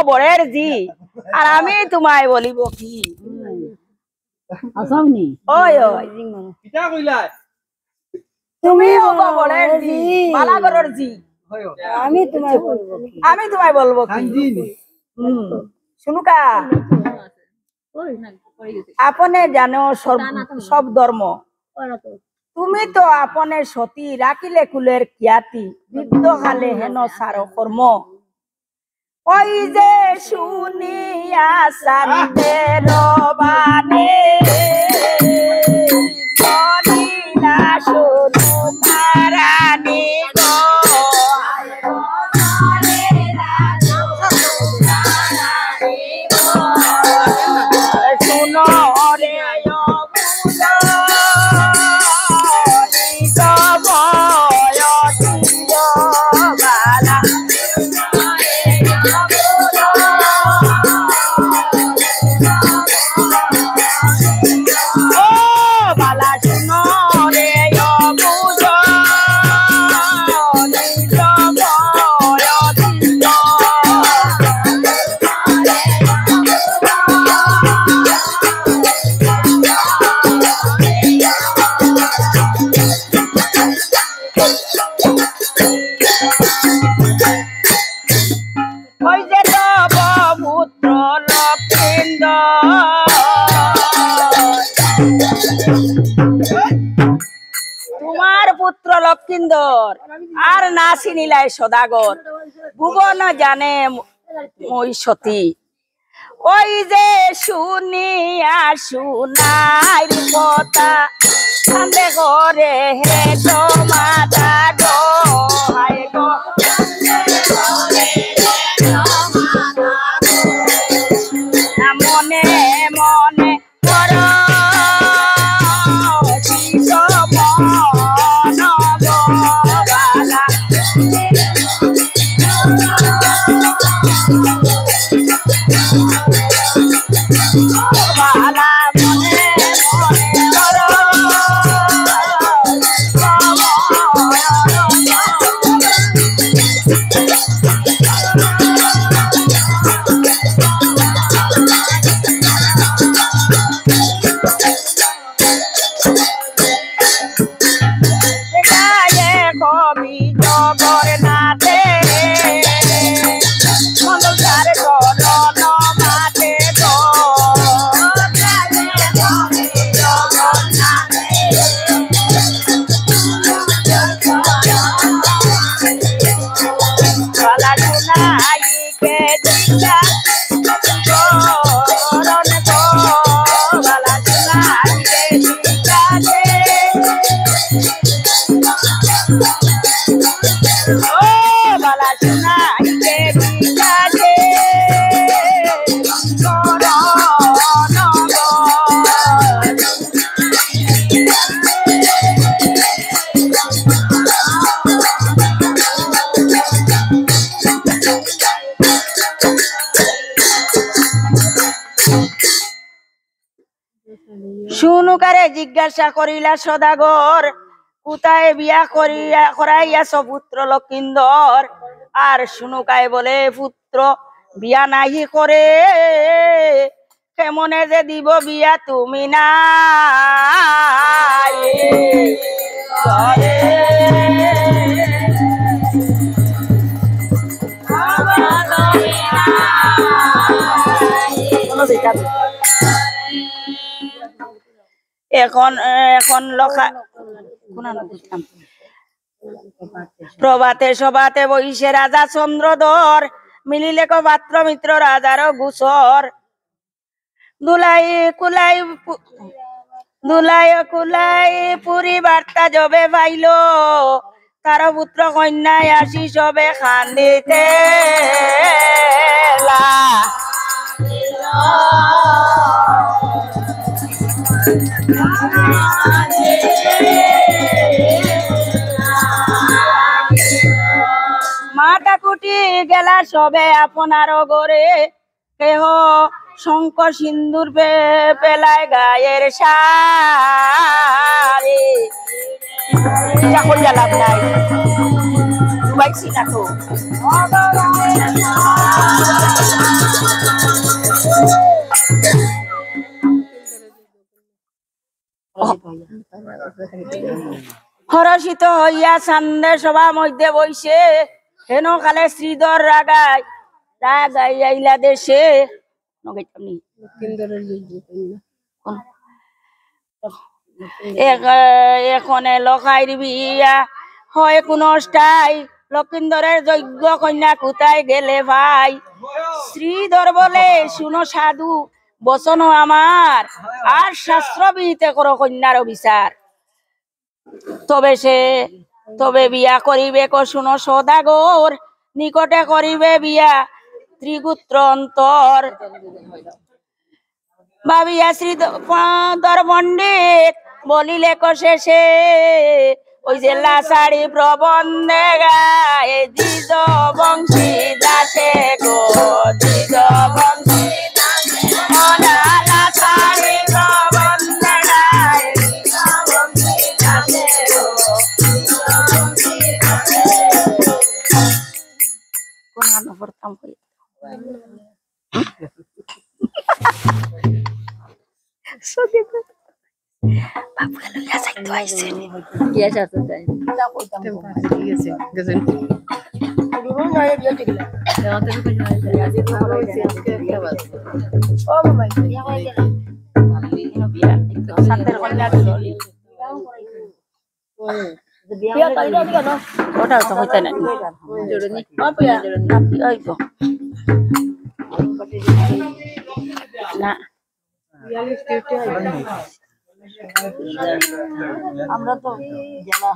বরের জি আর আমি তোমায় বলিব কি ওই ওই তুমি বরের জি বালাগরের জি আমি তোমায় বলবো কি শুনুকা আপনে জানো সব ধর্ম তুমি তো আপনে সতী রাখিলে কুলের খ্যাতি বৃদ্ধ হালে হেন সার কর্ম ওই যে শুনিয়া শান্তের বাণী কলিলা শুনু তারানি গো শুনো রে তোমার পুত্র লক্ষিন্দর আর না চিনিলাই সদাগর ভুবন জানে মই সতী ওই যে শুনিয়া শুনাই কথা কান্দে করে হে তোমাতা গো হায় গো মনে মনে কর শুনুকারে জিজ্ঞাসা করিলা সদাগর, কোথায় বিয়া করিয়া করাইয়াছ পুত্র লক্ষিন্দর? আর শুনুকায় বলে, পুত্র বিয়া নাহি করে, কেমনে যে দিব বিয়া তুমি না এখন এখন লখা প্রভাতে সভাতে বহিষে রাজা চন্দ্রধর, মিলিলে ক পাত্র মিত্র রাজার গুসর। দুলাই কুলাই পুরী বার্তা যবে পাইল, তার পুত্র কন্যায় আসি সবে খান্দিতে মাতা কুটি গেলা সবে আপনার গরে, কেহ শঙ্খ সিন্দুর পেলায় গায়ের সারে। লাভ নাই পাইছি না তো হরষিত হইয়া চান্দে সভা মধ্যে বইছে, হেন কালে শ্রীধর রাগাই আইলা দেশে। এখনে লখাইর বিয়া হয় কোন স্থাই, লক্ষিন্দরের যোগ্য কন্যা কোথায় গেলে ভাই? শ্রীধর বলে, শুনো সাধু বচন আমার, আর শাস্ত্র বিহিতে করো কন্যার বিচার। তবে বিয়া করিবে ক শুনো সদাগর, নিকটে করিবে বিয়া ত্রিগুত্র অন্তর। ভাবিয়া শ্রীধর পণ্ডিত বলিলে ক শেষে, ওই যে লাসাড়ি প্রবন্ধে গায়ে দ্বিজ বংশী দাসে গো, দ্বিজ বংশী দাসে লাসাড়ি প্রবন্ধে গায়ে দ্বিজ বংশী দাসে গো, দ্বিজ বংশী দাসে। কোন আনো পড়তাম কই সকে বাবা লইয়া যাইতো আইছে কি আছে তো তাই যা কইতাম ঠিক আছে গেছেন রুম নয় বিয়ে টিকলা আমাদের কিছু নাই আজি তো ভালো হইছে একটা বাত ও মামা ইয়া হয়ে গেল ইনো বিয়া একটু শান্তের কন্যা দিলি বিয়া কইরা দিও না ওটা তো হইতা না জোড়নি বাপিয়া জোড়নি আইতো না আমরা তো জেলা